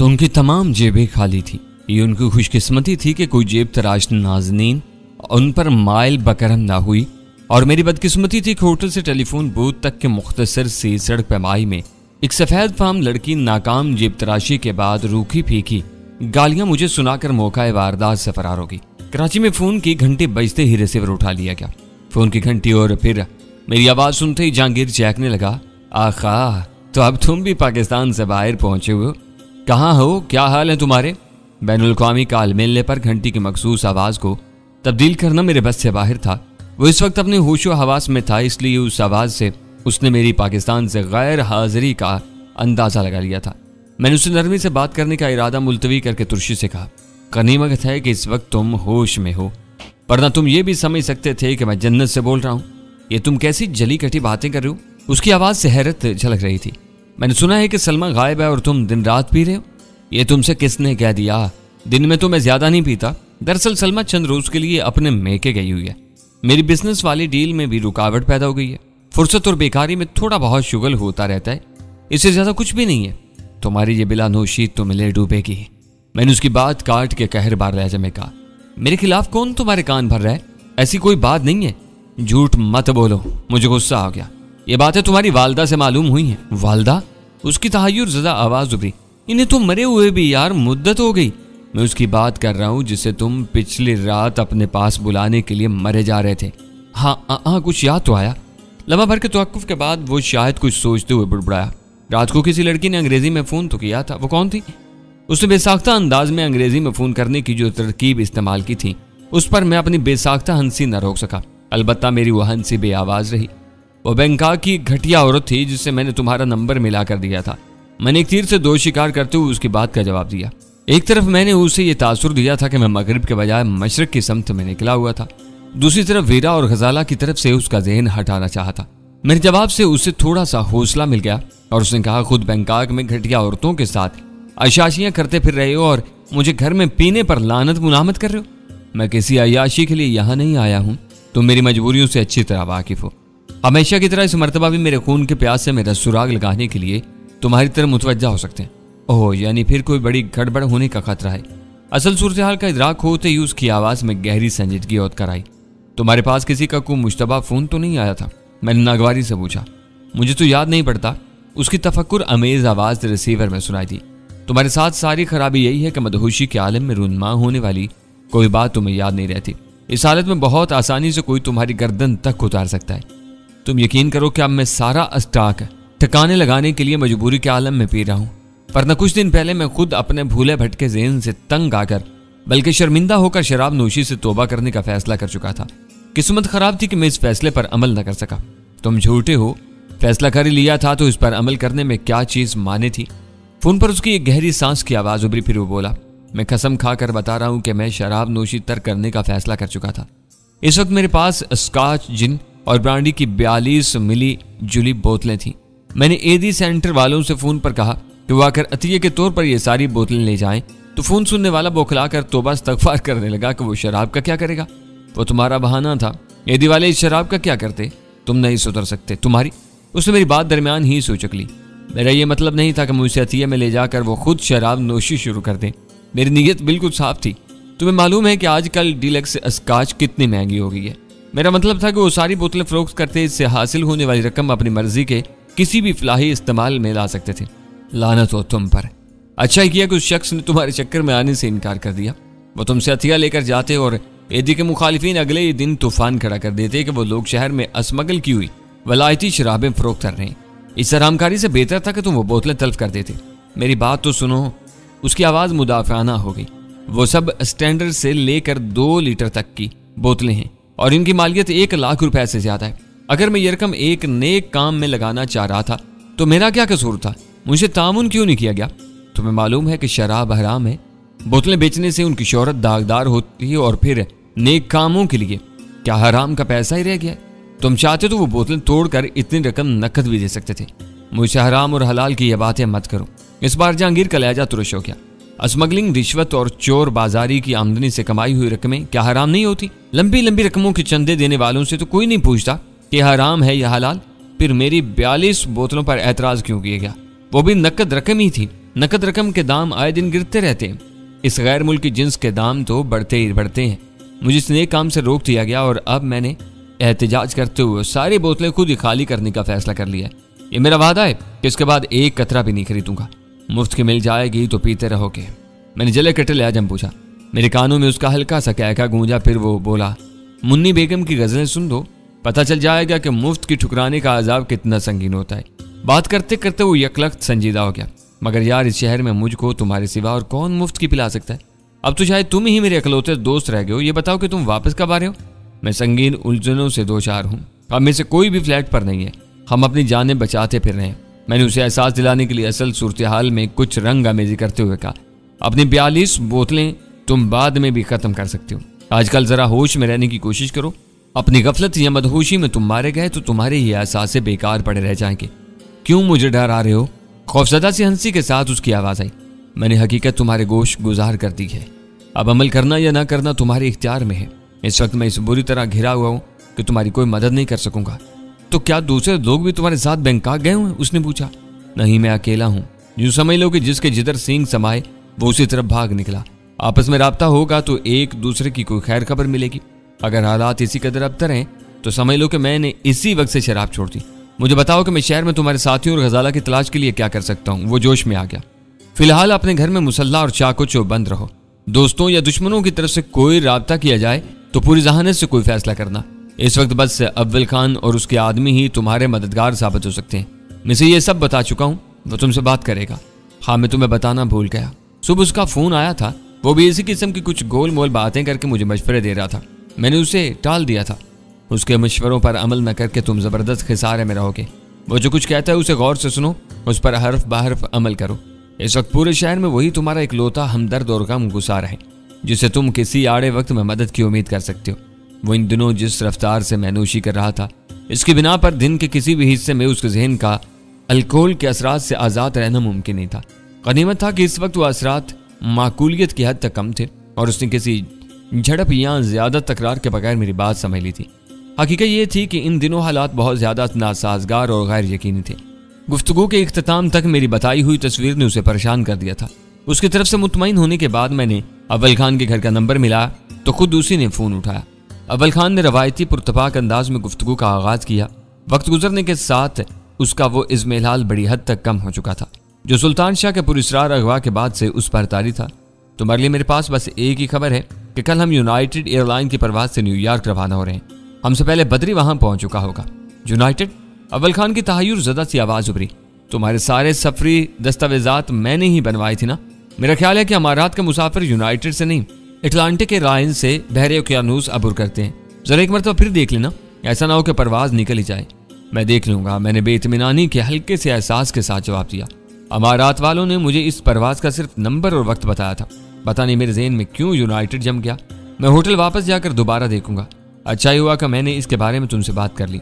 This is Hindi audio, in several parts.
तो उनकी तमाम जेबें खाली थी। ये उनकी खुशकिस्मती थी कि कोई जेब तराश नाज़नीन उन पर माइल बकरम ना हुई, और मेरी बदकिस्मती थी कि होटल से टेलीफोन बूथ तक के मुख्तसर सी सड़क पैमाई में एक सफ़ेद फाम लड़की नाकाम जेब तराशी के बाद रूखी फीकी गालियां मुझे सुनाकर मौका वारदात से फरार होगी। कराची में फ़ोन की घंटी बजते ही रिसीवर उठा लिया गया। फ़ोन की घंटी और फिर मेरी आवाज़ सुनते ही जहांगीर चहकने लगा। आखा, तो अब तुम भी पाकिस्तान से बाहर पहुंचे हो? कहाँ हो? क्या हाल है तुम्हारे? बैनुल-अक़वामी काल मिलने पर घंटी की मखसूस आवाज़ को तब्दील करना मेरे बस से बाहर था। वो इस वक्त अपने होशो हवास में था, इसलिए उस आवाज़ से उसने मेरी पाकिस्तान से गैर हाजिरी का अंदाज़ा लगा लिया था। मैंने उससे नरमी से बात करने का इरादा मुलतवी करके तुर्शी से कहा, गनीमत है कि इस वक्त तुम होश में हो, वरना तुम ये भी समझ सकते थे कि मैं जन्नत से बोल रहा हूँ। ये तुम कैसी जली कटी बातें कर रहे हो? उसकी आवाज़ से हैरत झलक रही थी। मैंने सुना है कि सलमा गायब है और तुम दिन रात पी रहे हो। ये तुमसे किसने कह दिया? दिन में तो मैं ज़्यादा नहीं पीता। दरअसल सलमा चंद रोज़ के लिए अपने मेके गई हुई है। मेरी बिजनेस वाली डील में भी रुकावट पैदा हो गई है। फुर्सत और बेकारी में थोड़ा बहुत शुगल होता रहता है, इससे ज़्यादा कुछ भी नहीं है। तुम्हारी ये बिलानोशी तो मिले डूबेगी। मैंने उसकी बात काट के कहर बार लहजे में कहा, मेरे खिलाफ कौन तुम्हारे कान भर रहा है? ऐसी कोई बात नहीं है। झूठ मत बोलो। मुझे गुस्सा आ गया। ये बातें तुम्हारी वालदा से मालूम हुई हैं। वालदा? उसकी तहय्युर ज़दा आवाज़ उभरी। इन्हें तो मरे हुए भी यार मुद्दत हो गई। मैं उसकी बात कर रहा हूँ जिसे तुम पिछली रात अपने पास बुलाने के लिए मरे जा रहे थे। हाँ, कुछ याद तो आया। लम्हा भर के तवक्कुफ के बाद वो शायद कुछ सोचते हुए बुड़बुड़ाया। रात को किसी लड़की ने अंग्रेजी में फ़ोन तो किया था। वो कौन थी? उसने बेसाख्ता अंदाज में अंग्रेजी में फ़ोन करने की जो तरकीब इस्तेमाल की थी, उस पर मैं अपनी बेसाख्ता हंसी न रोक सका। अलबत्ता मेरी वो हंसी बेआवाज़ रही। वो बैंकॉक की घटिया औरत थी जिससे मैंने तुम्हारा नंबर मिला कर दिया था। मैंने एक तीर से दो शिकार करते हुए उसकी बात का जवाब दिया। एक तरफ मैंने उसे ये तासुर दिया था कि मैं मगरिब के बजाय मशरक की समत में निकला हुआ था, दूसरी तरफ वीरा और गजाला की तरफ से उसका जहन हटाना चाहता। मेरे जवाब से उसे थोड़ा सा हौसला मिल गया और उसने कहा, खुद बैंकॉक में घटिया औरतों के साथ अयाशियां करते फिर रहे हो और मुझे घर में पीने पर लानत मुलामत कर रहे हो। मैं किसी अयाशी के लिए यहाँ नहीं आया हूँ। तुम मेरी मजबूरियों से अच्छी तरह वाकिफ हो। हमेशा की तरह इस मरतबा भी मेरे खून के प्यास से मेरा सुराग लगाने के लिए तुम्हारी तरफ मुतवज्जा हो सकते हैं। ओह, यानी फिर कोई बड़ी गड़बड़ होने का खतरा है। असल सूरत हाल का इदराक होते ही उसकी आवाज़ में गहरी संजीदगी ओत कर आई। तुम्हारे पास किसी का कोई मुश्तबा फ़ोन तो नहीं आया था? मैंने नागवारी से पूछा। मुझे तो याद नहीं पड़ता। उसकी तफक्कुर अमेज आवाज़ रिसीवर में सुनाई दी। तुम्हारे साथ सारी खराबी यही है कि मदहोशी के आलम में रुनमा होने वाली कोई बात तुम्हें याद नहीं रहती। इस हालत में बहुत आसानी से कोई तुम्हारी गर्दन तक उतार सकता है। तुम यकीन करो कि अब मैं सारा अस्टाक ठिकाने लगाने के लिए मजबूरी के आलम में पी रहा हूँ, वरना कुछ दिन पहले मैं खुद अपने भूले भटके ज़हन से तंग आकर बल्कि शर्मिंदा होकर शराब नोशी से तौबा करने का फैसला कर चुका था। किस्मत खराब थी कि मैं इस फैसले पर अमल न कर सका। तुम झूठे हो। फैसला कर लिया था तो इस पर अमल करने में क्या चीज़ माने थी। फ़ोन पर उसकी एक गहरी सांस की आवाज़ उभरी। फिर वो बोला, मैं कसम खाकर बता रहा हूँ कि मैं शराब नोशी तर्क करने का फैसला कर चुका था। इस वक्त मेरे पास स्कॉच, जिन और ब्रांडी की 42 मिली जुली बोतलें थीं। मैंने एडी सेंटर वालों से फ़ोन पर कहा कि वो आकर अतिये के तौर पर ये सारी बोतलें ले जाएं, तो फ़ोन सुनने वाला बौखलाकर तौबा इस्तग़फ़ार करने लगा कि वो शराब का क्या करेगा। वो तुम्हारा बहाना था। एडी वाले इस शराब का क्या करते? तुम नहीं सुधर सकते। तुम्हारी। उसने मेरी बात दरमियान ही सोचक ली। मेरा ये मतलब नहीं था कि मुझसे अतिये में ले जाकर वो खुद शराब नोशी शुरू कर दें। मेरी नीयत बिल्कुल साफ थी। तुम्हें मालूम है कि आजकल डीलक्स स्कॉच कितनी महंगी हो गई है। मेरा मतलब था कि वो सारी बोतलें फरोख्त करते, इससे हासिल होने वाली रकम अपनी मर्जी के किसी भी फलाही इस्तेमाल में ला सकते थे। लानत हो तुम पर। अच्छा किया कि उस शख्स ने तुम्हारे चक्कर में आने से इनकार कर दिया। वो तुमसे हथियार लेकर जाते और एडी के मुखालिफिन अगले ही दिन तूफान खड़ा कर देते कि वो लोग शहर में अस्मगल की हुई वलायती शराबें फरोख्त कर रहे हैं। इस हरामकारी से बेहतर था कि तुम वो बोतलें तल्फ कर देते। मेरी बात तो सुनो। उसकी आवाज़ मुदाफ़ाना हो गई। वो सब स्टैंडर्ड से लेकर 2 लीटर तक की बोतलें हैं और इनकी मालियत 1 लाख रुपए से ज़्यादा है। अगर मैं ये रकम एक नेक काम में लगाना चाह रहा था तो मेरा क्या कसूर था? मुझे तामुन क्यों नहीं किया गया? तुम्हें मालूम है कि शराब हराम है। बोतलें बेचने से उनकी शोहरत दागदार होती है और फिर नेक कामों के लिए क्या हराम का पैसा ही रह गया? तुम चाहते तो वो बोतलें तोड़कर इतनी रकम नकद भी दे सकते थे। मुझसे हराम और हलाल की ये बातें मत करो। इस बार जहांगीर का लहजा तुरश हो गया। स्मगलिंग, रिश्वत और चोर बाजारी की आमदनी से कमाई हुई रकमें क्या हराम नहीं होती? लंबी लंबी रकमों के चंदे देने वालों से तो कोई नहीं पूछता कि हराम है या हलाल। फिर मेरी 42 बोतलों पर एतराज़ क्यों किया गया? वो भी नकद रकम ही थी। नकद रकम के दाम आए दिन गिरते रहते हैं। इस गैर मुल्की जिन्स के दाम तो बढ़ते ही बढ़ते हैं। मुझे इस नेक काम से रोक दिया गया और अब मैंने एहतिजाज करते हुए सारी बोतलें खुद ही खाली करने का फैसला कर लिया है। ये मेरा वादा है कि इसके बाद एक कतरा भी नहीं खरीदूंगा। मुफ्त की मिल जाएगी तो पीते रहोगे। मैंने जले कटे लिहाजम पूछा। मेरे कानों में उसका हल्का सा कहका गूंजा। फिर वो बोला, मुन्नी बेगम की गजलें सुन दो, पता चल जाएगा कि मुफ्त की ठुकराने का अजाब कितना संगीन होता है। बात करते करते वो यकलख्त संजीदा हो गया। मगर यार, इस शहर में मुझको तुम्हारे सिवा और कौन मुफ्त की पिला सकता है? अब तो शायद तुम ही मेरे अकलौते दोस्त रह गए हो। ये बताओ कि तुम वापस कब आ रहे हो? मैं संगीन उलझनों से दो चार हूँ। अब में से कोई भी फ्लैट पर नहीं है। हम अपनी जानें बचाते फिर रहे हैं। मैंने उसे एहसास दिलाने के लिए असल सूरत हाल में कुछ रंग आमेजी करते हुए कहा, अपनी 42 बोतलें तुम बाद में भी खत्म कर सकते हो। आजकल जरा होश में रहने की कोशिश करो। अपनी गफलत या मदहोशी में तुम मारे गए तो तुम्हारे ये एहसास बेकार पड़े रह जाएंगे। क्यों मुझे डरा रहे हो? खौफजदा सी हंसी के साथ उसकी आवाज आई। मैंने हकीकत तुम्हारे गोश गुजार कर दी है। अब अमल करना या ना करना तुम्हारे इख्तियार में है। इस वक्त मैं इस बुरी तरह घिरा हुआ हूँ कि तुम्हारी कोई मदद नहीं कर सकूंगा। तो क्या दूसरे लोग भी तुम्हारे साथ बैंकॉक गए हुए? उसने पूछा। नहीं, मैं अकेला हूँ। यूं समझ लो कि जिसके जिधर सींग समाए वो उसी तरफ भाग निकला। आपस में राब्ता होगा तो एक दूसरे की कोई खैर खबर मिलेगी। अगर हालात इसी कदर अबतर हैं तो समझ लो कि मैंने इसी वक्त से शराब छोड़ दी। मुझे बताओ कि मैं शहर में तुम्हारे साथियों और गजाला की तलाश के लिए क्या कर सकता हूँ? वो जोश में आ गया। फिलहाल अपने घर में मुसल्ला और चाको चो बंद रहो। दोस्तों या दुश्मनों की तरफ से कोई राब्ता किया जाए तो पूरी जहानत से कोई फैसला करना। इस वक्त बस अव्वल खान और उसके आदमी ही तुम्हारे मददगार साबित हो सकते हैं। मैं से ये सब बता चुका हूँ, वो तुमसे बात करेगा। हाँ, मैं तुम्हें बताना भूल गया, सुबह उसका फोन आया था। वो भी इसी किस्म की कुछ गोल मोल बातें करके मुझे मशवरे दे रहा था। मैंने उसे टाल दिया था। उसके मशवरों पर अमल न करके तुम जबरदस्त खिसारे में रहोगे। वो जो कुछ कहता है उसे गौर से सुनो, उस पर हर्फ बहर्फ अमल करो। इस वक्त पूरे शहर में वही तुम्हारा इकलौता हमदर्द और गम गुसार है जिसे तुम किसी आड़े वक्त में मदद की उम्मीद कर सकते हो। वो इन दिनों जिस रफ्तार से मैनूशी कर रहा था, इसकी बिना पर दिन के किसी भी हिस्से में उसके जहन का अल्कोहल के असरात से आज़ाद रहना मुमकिन नहीं था। गनीमत था कि इस वक्त वो असरात माकूलियत की हद तक कम थे और उसने किसी झड़प या ज्यादा तकरार के बगैर मेरी बात समझ ली थी। हकीकत ये थी कि इन दिनों हालात बहुत ज्यादा नासाजगार और गैर यकीनी थे। गुफ्तगू के इख्तिताम तक मेरी बताई हुई तस्वीर ने उसे परेशान कर दिया था। उसकी तरफ से मुतमईन होने के बाद मैंने अव्वल खान के घर का नंबर मिला तो खुद उसी ने फोन उठाया। अव्वल खान ने रवायती पुरतपाक अंदाज में गुफ्तगू का आगाज किया। वक्त गुजरने के साथ उसका वो इज़्मेलाल बड़ी हद तक कम हो चुका था जो सुल्तान शाह के पुरस्रार अगवा के बाद से उस पर तारी था। तुम्हारे लिए मेरे पास बस एक ही खबर है कि कल हम यूनाइटेड एयरलाइन की परवाज से न्यूयॉर्क रवाना हो रहे हैं। हमसे पहले बदरी वहां पहुंच चुका होगा। यूनाइटेड? अव्वल खान की तहय्युर ज़दा सी आवाज उभरी। तुम्हारे सारे सफरी दस्तावेजात मैंने ही बनवाए थे ना? मेरा ख्याल है कि अमारात के मुसाफिर यूनाइटेड से नहीं अटलांटिक एयरलाइन से बहरे ओकियानूस अबूर करते हैं। जरा एक मरतबा फिर देख लेना, ऐसा ना हो कि परवाज निकल ही जाए। मैं देख लूंगा, मैंने बेइत्मीनानी के हल्के से एहसास के साथ जवाब दिया। अमारात वालों ने मुझे इस परवाज का सिर्फ नंबर और वक्त बताया था। पता नहीं मेरे ज़हन में क्यों यूनाइटेड जम गया। मैं होटल वापस जाकर दोबारा देखूंगा। अच्छा ही हुआ कि मैंने इसके बारे में तुमसे बात कर ली।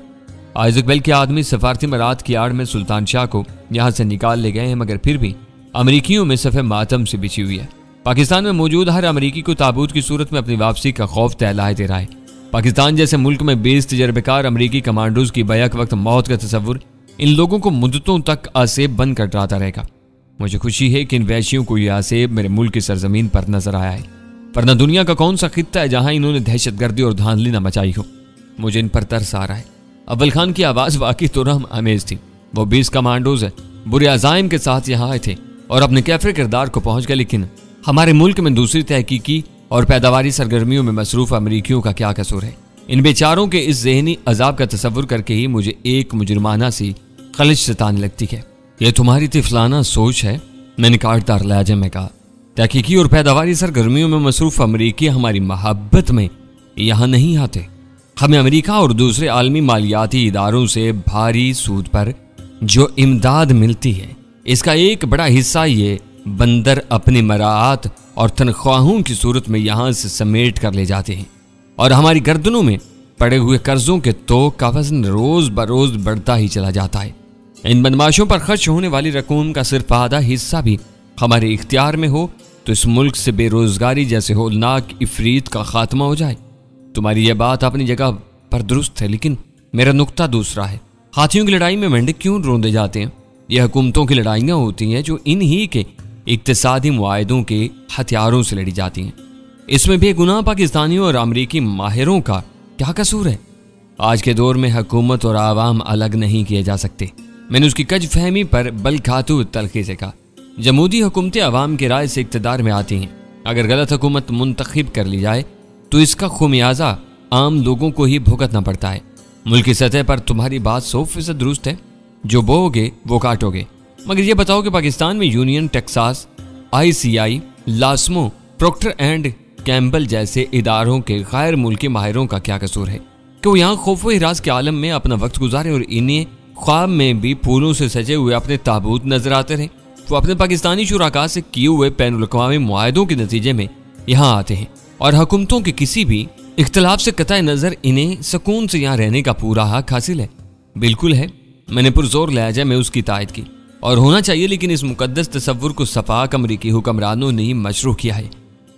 आइज़क बेल के आदमी सफारती मरात की आड़ में सुल्तान शाह को यहाँ से निकाल ले गए हैं, मगर फिर भी अमरीकियों में सफ़े मातम से बिछी हुई है। पाकिस्तान में मौजूद हर अमरीकी को ताबूत की सूरत में अपनी वापसी का खौफ तहलाए दे रहा है। पाकिस्तान जैसे मुल्क में 20 तजर्बेकार अमरीकी कमांडोज की बैक वक्त मौत का तस्वुर इन लोगों को मुद्दतों तक आसेब बंद कर डराता रहेगा। मुझे खुशी है कि इन वैशियों को यह आसेब मेरे मुल्क की सरजमीन पर नजर आया है, वरना दुनिया का कौन सा खित्ता है जहां इन्होंने दहशतगर्दी और धांधली न मचाई हो। मुझे इन पर तरस आ रहा है। अव्वल खान की आवाज वाकई तो रहम आमेज थी। वो 20 कमांडोज बुरे अज़ाइम के साथ यहाँ आए थे और अपने कैफरे किरदार को पहुंच गए, लेकिन हमारे मुल्क में दूसरी तहकीकी और पैदावारी सरगर्मियों में मसरूफ अमरीकियों का क्या कसूर है? इन बेचारों के इस जहनी अजाब का तस्वुर करके ही मुझे एक मुजरिमाना सी खलिश सताने लगती है। यह तुम्हारी तिफलाना सोच है, मैंने काटदार लहजे में कहा। तहकीकी और पैदावारी सरगर्मियों में मसरूफ अमरीकी हमारी मोहब्बत में यहाँ नहीं आते। हमें अमेरिका और दूसरे आलमी मालियाती इदारों से भारी सूद पर जो इमदाद मिलती है, इसका एक बड़ा हिस्सा ये बंदर अपनी मराआत और तनख्वाहों की सूरत में यहाँ से समेट कर ले जाते हैं और हमारी गर्दनों में पड़े हुए कर्जों के तोक का वजन रोज बरोज बढ़ता ही चला जाता है। इन बदमाशों पर खर्च होने वाली रकूम का सिर्फ आधा हिस्सा भी हमारे इख्तियार में हो तो इस मुल्क से बेरोजगारी जैसे होलनाक इफरीत का खात्मा हो जाए। तुम्हारी यह बात अपनी जगह पर दुरुस्त है, लेकिन मेरा नुक्ता दूसरा है। हाथियों की लड़ाई में मेंढक क्यों रोंदे जाते हैं? यह हुकूमतों की लड़ाइयाँ होती हैं जो इन ही के इक्तिसादी मुआहदों के हथियारों से लड़ी जाती हैं। इसमें बेगुनाह पाकिस्तानियों और अमरीकी माहिरों का क्या कसूर है? आज के दौर में हुकूमत और आवाम अलग नहीं किए जा सकते। मैंने उसकी कज फहमी पर बल खाते हुए तलखी से कहा, जमहूरी हुकूमतें आवाम की राय से इक़्तिदार में आती हैं। अगर गलत हुकूमत मुंतखब कर ली जाए तो इसका खुमियाजा आम लोगों को ही भुगतना पड़ता है। मुल्क की सतह पर तुम्हारी बात 100% दुरुस्त है, जो बोओगे वो काटोगे। मगर ये बताओ कि पाकिस्तान में Union Texas, ICI, Lasmo, Procter and Gamble जैसे इदारों के गैर मुल्की माहिरों का क्या कसूर है कि वो यहाँ खौफ व हिरास के आलम में अपना वक्त गुजारें और इन्हें ख्वाब में भी फूलों से सजे हुए अपने ताबूत नजर आते रहें। वो अपने पाकिस्तानी शुराका से किए हुए बैनुल-अक़वामी मुआहदों के नतीजे में यहाँ आते हैं और हुकूमतों के किसी भी इख्तलाफ से कतई नज़र इन्हें सुकून से यहाँ रहने का पूरा हक हासिल है। बिल्कुल है, मैंने पुरजोर लहजा में उसकी तायद की और होना चाहिए, लेकिन इस मुकद्दस तसव्वुर को सफाक अमरीकी हुक्मरानों ने मशरूह किया है।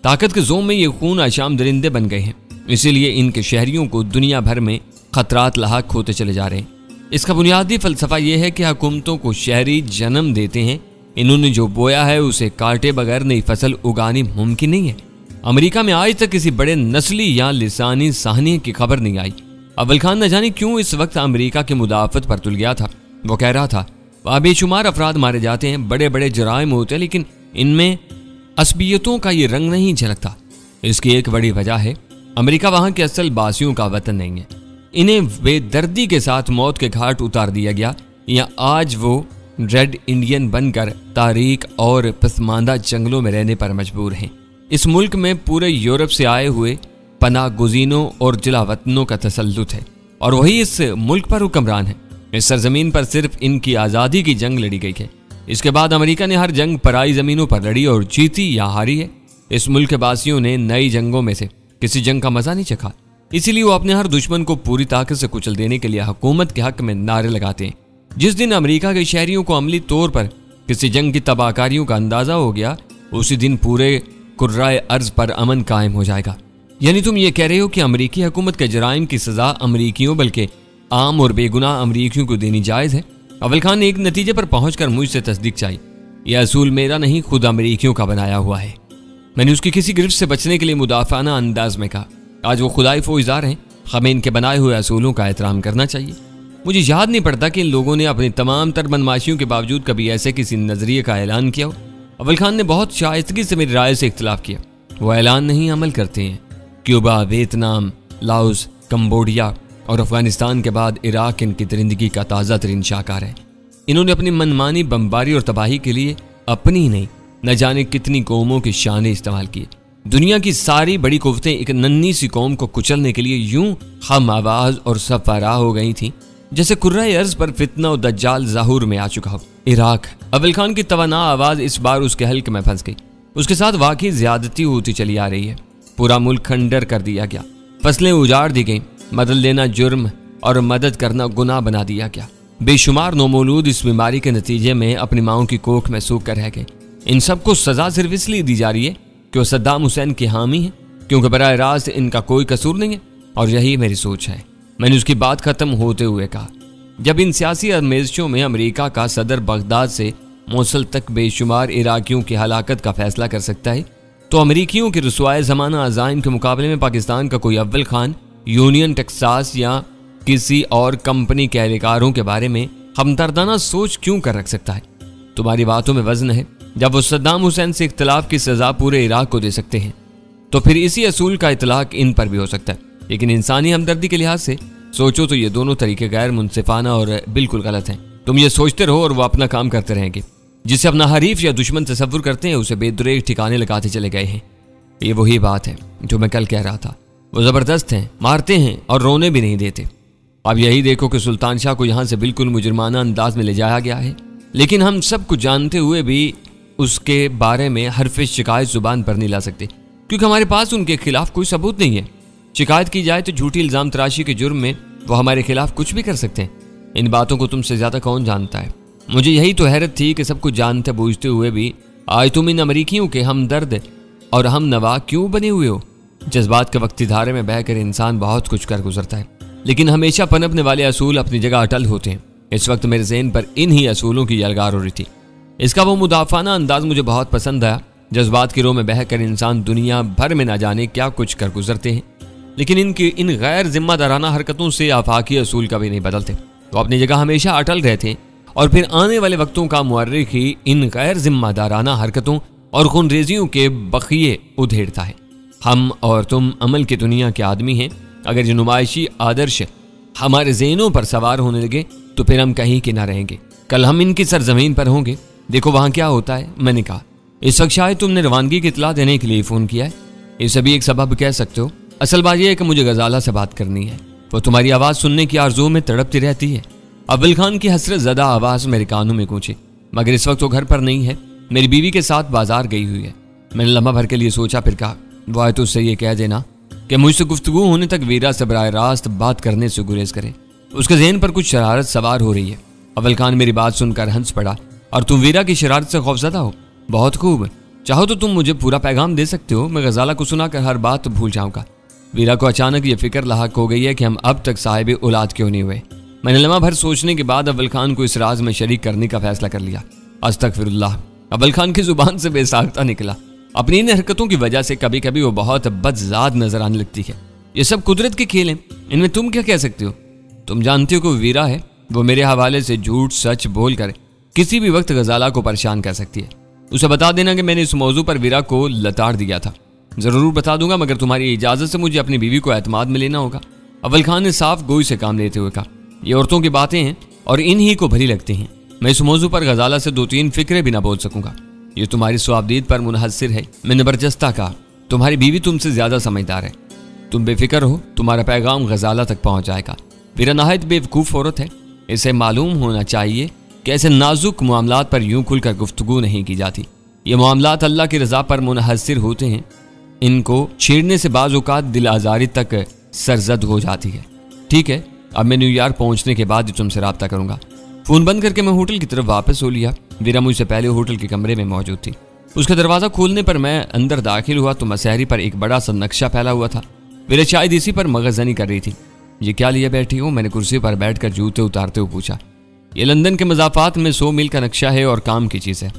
ताकत के जोम में ये खून आशाम दरिंदे बन गए हैं, इसीलिए इनके शहरियों को दुनिया भर में खतरात लाहक होते चले जा रहे हैं। इसका बुनियादी फलसफा यह है कि हुकूमतों को शहरी जन्म देते हैं। इन्होंने जो बोया है उसे काटे बगैर नई फसल उगानी मुमकिन नहीं है। अमेरिका में आज तक किसी बड़े नस्ली या लिसानी साहनी की खबर नहीं आई। अव्वल खान न जाने क्यों इस वक्त अमेरिका की मुदाफत पर तुल गया था। वो कह रहा था वहाँ बेशुमार अफराद मारे जाते हैं, बड़े बड़े जराइम होते हैं, लेकिन इनमें असबियतों का ये रंग नहीं झलकता। इसकी एक बड़ी वजह है अमेरिका वहाँ के असल बासियों का वतन नहीं है। इन्हें बेदर्दी के साथ मौत के घाट उतार दिया गया या आज वो रेड इंडियन बनकर तारीख और पसमानदा जंगलों में रहने पर मजबूर हैं। इस मुल्क में पूरे यूरोप से आए हुए पनाह गुज़ीनों और जिलावतनों का तसल्लुत है और वही इस मुल्क पर हुक्मरान है। इस सरजमीन पर सिर्फ इनकी आज़ादी की जंग लड़ी गई है। इसके बाद अमेरिका ने हर जंग पराई ज़मीनों पर लड़ी और जीती या हारी है। इस मुल्क के बासियों ने नई जंगों में से किसी जंग का मजा नहीं चखा, इसीलिए वो अपने हर दुश्मन को पूरी ताकत से कुचल देने के लिए हुकूमत के हक में नारे लगाते हैं। जिस दिन अमेरिका के शहरियों को अमली तौर पर किसी जंग की तबाहकारियों का अंदाजा हो गया, उसी दिन पूरे कुर्राए अर्ज पर अमन कायम हो जाएगा। यानी तुम ये कह रहे हो कि अमेरिकी हुकूमत के जराइम की सजा अमेरिकियों बल्कि आम और बेगुनाह अमेरिकियों को देनी जायज़ है? अव्वल खान ने एक नतीजे पर पहुंचकर मुझसे तस्दीक चाहिए। यह असूल मेरा नहीं, खुद अमेरिकियों का बनाया हुआ है। मैंने उसकी किसी गिरफ्त से बचने के लिए मुदाफाना अंदाज में कहा, आज वो खुदाई फौजदार हैं, हमें इनके बनाए हुए असूलों का एहतराम करना चाहिए। मुझे याद नहीं पड़ता कि इन लोगों ने अपनी तमाम तर बदमाशियों के बावजूद कभी ऐसे किसी नजरिए का ऐलान किया हो। अव्वल खान ने बहुत शाइस्तगी से मेरी राय से इख्तिलाफ किया। वो ऐलान नहीं अमल करते हैं। क्यूबा, वियतनाम, लाओस, कंबोडिया और अफगानिस्तान के बाद इराक इनकी दरिंदगी का ताज़ा तरीन शाहकार है। इन्होंने अपनी मनमानी बमबारी और तबाही के लिए अपनी नहीं न जाने कितनी कौमों की शानें इस्तेमाल की। दुनिया की सारी बड़ी कुव्वतें एक नन्ही सी कौम को कुचलने के लिए यूं हम आवाज और सफारा हो गई थी जैसे कुर्राए अर्ज पर फितना और दज्जाल ज़हूर में आ चुका हो। इराक, अव्वल खान की तवाना आवाज इस बार उसके हल्के में फंस गई। उसके साथ वाकई ज्यादती होती चली आ रही है। पूरा मुल्क खंडर कर दिया गया, फसलें उजाड़ दी गई, मदद लेना जुर्म और मदद करना गुनाह बना दिया गया। बेशुमार नौमौलूद इस बीमारी के नतीजे में अपनी माओं की कोख में सूख कर रह गए। इन सबको सजा सिर्फ इसलिए दी जा रही है कि वो सद्दाम हुसैन के हामी हैं, क्योंकि बराह रास्त इनका कोई कसूर नहीं है। और यही मेरी सोच है। मैंने उसकी बात खत्म होते हुए कहा, जब इन सियासी आजमाइशों में अमेरिका का सदर बगदाद से मोसल तक बेशुमार इराकियों की हलाकत का फैसला कर सकता है, तो अमेरिकियों के रसवाए ज़माना अज़ाइम के मुकाबले में पाकिस्तान का कोई अव्वल खान यूनियन टेक्सास या किसी और कंपनी के एहलकारों के बारे में हमदर्दाना सोच क्यों कर रख सकता है? तुम्हारी बातों में वजन है। जब वो सद्दाम हुसैन से इख्तिलाफ की सजा पूरे इराक को दे सकते हैं, तो फिर इसी असूल का इतलाक इन पर भी हो सकता है। लेकिन इंसानी हमदर्दी के लिहाज से सोचो तो ये दोनों तरीके गैर मुनसिफाना और बिल्कुल गलत हैं। तुम ये सोचते रहो और वो अपना काम करते रहेंगे। जिसे अपना हरीफ या दुश्मन तसव्वुर करते हैं, उसे बेदुरेग ठिकाने लगाते चले गए हैं। ये वही बात है जो मैं कल कह रहा था। वो ज़बरदस्त हैं, मारते हैं और रोने भी नहीं देते। अब यही देखो कि सुल्तान शाह को यहाँ से बिल्कुल मुजरमाना अंदाज में ले जाया गया है, लेकिन हम सब कुछ जानते हुए भी उसके बारे में हरफ शिकायत जुबान पर नहीं ला सकते, क्योंकि हमारे पास उनके खिलाफ कोई सबूत नहीं है। शिकायत की जाए तो झूठी इल्ज़ाम तराशी के जुर्म में वो हमारे खिलाफ कुछ भी कर सकते हैं। इन बातों को तुमसे ज़्यादा कौन जानता है? मुझे यही तो हैरत थी कि सब कुछ जानते बूझते हुए भी आज तुम इन अमरीकियों के हमदर्द और हम नवा क्यों बने हुए हो? जज्बात के वक्ती धारे में बहकर इंसान बहुत कुछ कर गुजरता है, लेकिन हमेशा पनपने वाले असूल अपनी जगह अटल होते हैं। इस वक्त मेरे ज़हन पर इन ही असूलों की यलगार हो रही थी। इसका वो मुदाफाना अंदाज मुझे बहुत पसंद आया। जज्बात की रो में बहकर इंसान दुनिया भर में ना जाने क्या कुछ कर गुजरते हैं, लेकिन इनकी इन गैर जिम्मेदाराना हरकतों से आफाकी असूल कभी नहीं बदलते। तो अपनी जगह हमेशा अटल रहते और फिर आने वाले वक्तों का मुअर्रिख ही इन गैर जिम्मेदाराना हरकतों और खूनरेजियों के बखिए उधेड़ता है। हम और तुम अमल की दुनिया के आदमी हैं। अगर ये नुमाइशी आदर्श हमारे ज़हनों पर सवार होने लगे तो फिर हम कहीं के ना रहेंगे। कल हम इनकी सरजमीन पर होंगे, देखो वहां क्या होता है। मैंने कहा, इस वक्त शायद तुमने रवानगी की इतला देने के लिए फ़ोन किया है। ये सभी एक सबब कह सकते हो। असल बात यह है कि मुझे गजाला से बात करनी है। वो तुम्हारी आवाज़ सुनने की आरज़ू में तड़पती रहती है। अव्वल खान की हसरत ज़दा आवाज़ मेरे कानों में गूंजी, मगर इस वक्त वो घर पर नहीं है, मेरी बीवी के साथ बाजार गई हुई है। मैंने लम्हा भर के लिए सोचा, फिर कहा, वो आए तो उससे ये कह देना कि मुझसे गुफ्तगू होने तक वीरा से बराह रास्त बात करने से गुरेज करे। उसके ज़हन पर कुछ शरारत सवार हो रही है। अव्वल खान मेरी बात सुनकर हंस पड़ा, और तुम वीरा की शरारत से खौफजदा हो? बहुत खूब, चाहो तो तुम मुझे पूरा पैगाम दे सकते हो, मैं गजाला को सुनाकर हर बात भूल जाऊंगा। वीरा को अचानक ये फिक्र लाहक हो गई है कि हम अब तक साहिब औलाद क्यों नहीं हुए। मैंने लम्हा भर सोचने के बाद अव्वल खान को इस राज में शरीक करने का फैसला कर लिया। अस्तगफिरुल्लाह, अव्वल खान की जुबान से बेसाख्ता निकला। अपनी इन हरकतों की वजह से कभी कभी वो बहुत बदजाद नजर आने लगती है। ये सब कुदरत के खेल हैं, इनमें तुम क्या कह सकते हो? तुम जानते हो कि वीरा है, वो मेरे हवाले से झूठ सच बोल कर किसी भी वक्त गजाला को परेशान कर सकती है। उसे बता देना कि मैंने इस मौजू पर वीरा को लताड़ दिया था। जरूर बता दूंगा, मगर तुम्हारी इजाजत से मुझे अपनी बीवी को एतमाद में लेना होगा। अव्वल खान ने साफ गोई से काम लेते हुए कहा, ये औरतों की बातें हैं और इन्हीं को भली लगती हैं। मैं इस मौजू पर गजाला से 2-3 फिक्रे भी ना बोल सकूंगा। ये तुम्हारी स्वाबदीद पर मुनहसर है। मैंने बरजस्ता कहा, तुम्हारी बीवी तुमसे ज्यादा समझदार है। तुम बेफिक्र हो, तुम्हारा पैगाम गजाला तक पहुंच जाएगा। वीरा नहायत बेवकूफ़ औरत है। इसे मालूम होना चाहिए कि ऐसे नाजुक मामलात पर यूं खुलकर गुफ्तगू नहीं की जाती। ये मामलात अल्लाह की रज़ा पर मुनहसर होते हैं। इनको छेड़ने से बाज़ औक़ात दिल आज़ारी तक सरजद हो जाती है। ठीक है, अब मैं न्यूयॉर्क पहुंचने के बाद ही तुमसे रब्ता करूंगा। फ़ोन बंद करके मैं होटल की तरफ वापस हो लिया। वीरा मुझसे पहले होटल के कमरे में मौजूद थी। उसका दरवाज़ा खोलने पर मैं अंदर दाखिल हुआ तो मसहरी पर एक बड़ा सा नक्शा फैला हुआ था। वीरा शायद इसी पर मगज़नी कर रही थी। ये क्या लिए बैठी हो? मैंने कुर्सी पर बैठकर जूते उतारते हुए पूछा। ये लंदन के मज़ाफ़ात में 100 मील का नक्शा है और काम की चीज़ है।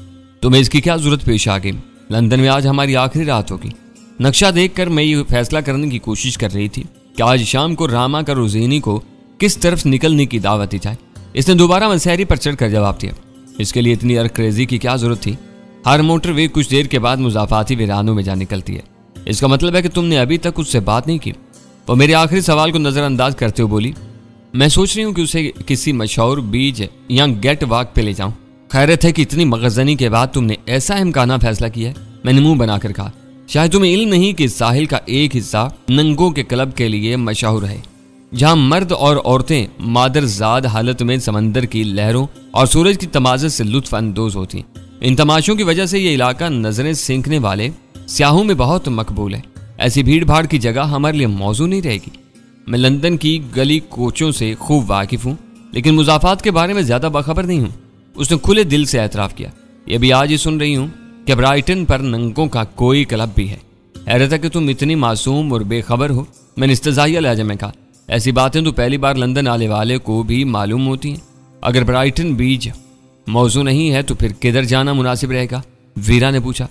तुम्हें इसकी क्या ज़रूरत पेश आ गई? लंदन में आज हमारी आखिरी रात होगी। नक्शा देखकर मैं ये फैसला करने की कोशिश कर रही थी कि आज शाम को रामा का रोज़ेनी को किस तरफ निकलने की दावत दी जाए। इसने दोबारा मसहरी पर चढ़कर जवाब दिया, इसके लिए इतनी अरक्रेजी की क्या जरूरत थी? हर मोटरवे कुछ देर के बाद मुज़ाफ़ाती वीरानों में जा निकलती है। इसका मतलब है कि तुमने अभी तक उससे बात नहीं की। वो मेरे आखिरी सवाल को नज़रअंदाज करते हुए बोली, मैं सोच रही हूँ कि उसे किसी मशहूर बीच या गेट वॉक पे ले जाऊँ। खैरत है कि इतनी मगज़नी के बाद तुमने ऐसा इम्काना फैसला किया है। मैंने मुंह बनाकर कहा, शायद तुम्हें इल्म नहीं कि साहिल का एक हिस्सा नंगों के क्लब के लिए मशहूर है, जहां मर्द और औरतें मादरजाद हालत में समंदर की लहरों और सूरज की तमाज़त से लुत्फ अंदोज होती। इन तमाशों की वजह से ये इलाका नजरें सेंकने वाले स्याहों में बहुत मकबूल है। ऐसी भीड़ भाड़ की जगह हमारे लिए मौजू नहीं रहेगी। मैं लंदन की गली कोचों से खूब वाकिफ हूँ, लेकिन मुज़ाफ़ात के बारे में ज्यादा बाखबर नहीं हूँ। उसने खुले दिल से एतराफ़ किया। ये भी आज ही सुन रही हूँ कि ब्राइटन पर नंगों का कोई क्लब भी है। हैरत है कि तुम इतनी मासूम और बेखबर हो। मैंने इस्तेज़ाइया लहजे में कहा, ऐसी बातें तो पहली बार लंदन आने वाले को भी मालूम होती हैं। अगर ब्राइटन बीच मौजू नहीं है तो फिर किधर जाना मुनासिब रहेगा? वीरा ने पूछा।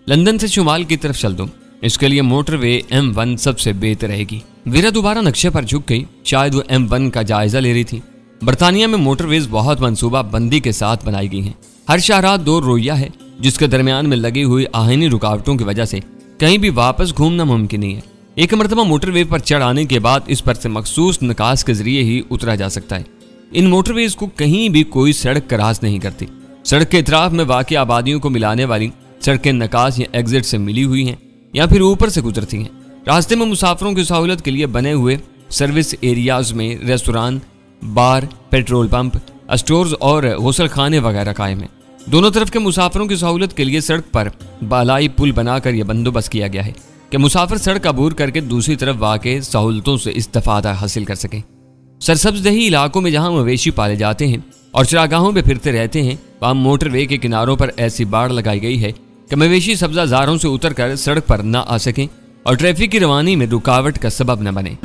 लंदन से शुमाल की तरफ चल दो, इसके लिए मोटरवे M1 सबसे बेहतर रहेगी। वीरा दोबारा नक्शे पर झुक गई। शायद वो M1 का जायजा ले रही थी। बरतानिया में मोटरवेज बहुत मंसूबा बंदी के साथ बनाई गई हैं। हर शाहराह 2 रोइया है, जिसके दरमियान में लगी हुई आहीनी रुकावटों की वजह से कहीं भी वापस घूमना मुमकिन नहीं है। एक मरतबा मोटरवे पर चढ़ आने के बाद इस पर से मखसूस निकास के जरिए ही उतरा जा सकता है। इन मोटरवेज को कहीं भी कोई सड़क क्रॉस नहीं करती। सड़क के इतराफ में वाक़ई आबादियों को मिलाने वाली सड़कें नकास या एग्जिट से मिली हुई हैं या फिर ऊपर से गुजरती हैं। रास्ते में मुसाफिरों की सहूलत के लिए बने हुए सर्विस एरियाज में रेस्टोरेंट, बार, पेट्रोल पंप, स्टोर्स और गौसल खाने वगैरह कायम हैं। दोनों तरफ के मुसाफिरों की सहूलत के लिए सड़क पर बालाई पुल बनाकर यह बंदोबस्त किया गया है कि मुसाफिर सड़क अबूर करके दूसरी तरफ वाक़ई सहूलतों से इस्तिफादा हासिल कर सकें। सरसब्ज़दही इलाकों में जहां मवेशी पाले जाते हैं और चरागाहों में फिरते रहते हैं, वहां मोटरवे के किनारों पर ऐसी बाड़ लगाई गई है कि मवेशी सब्ज़ाज़ारों से उतरकर सड़क पर न आ सकें और ट्रैफिक की रवानी में रुकावट का सबब न बने।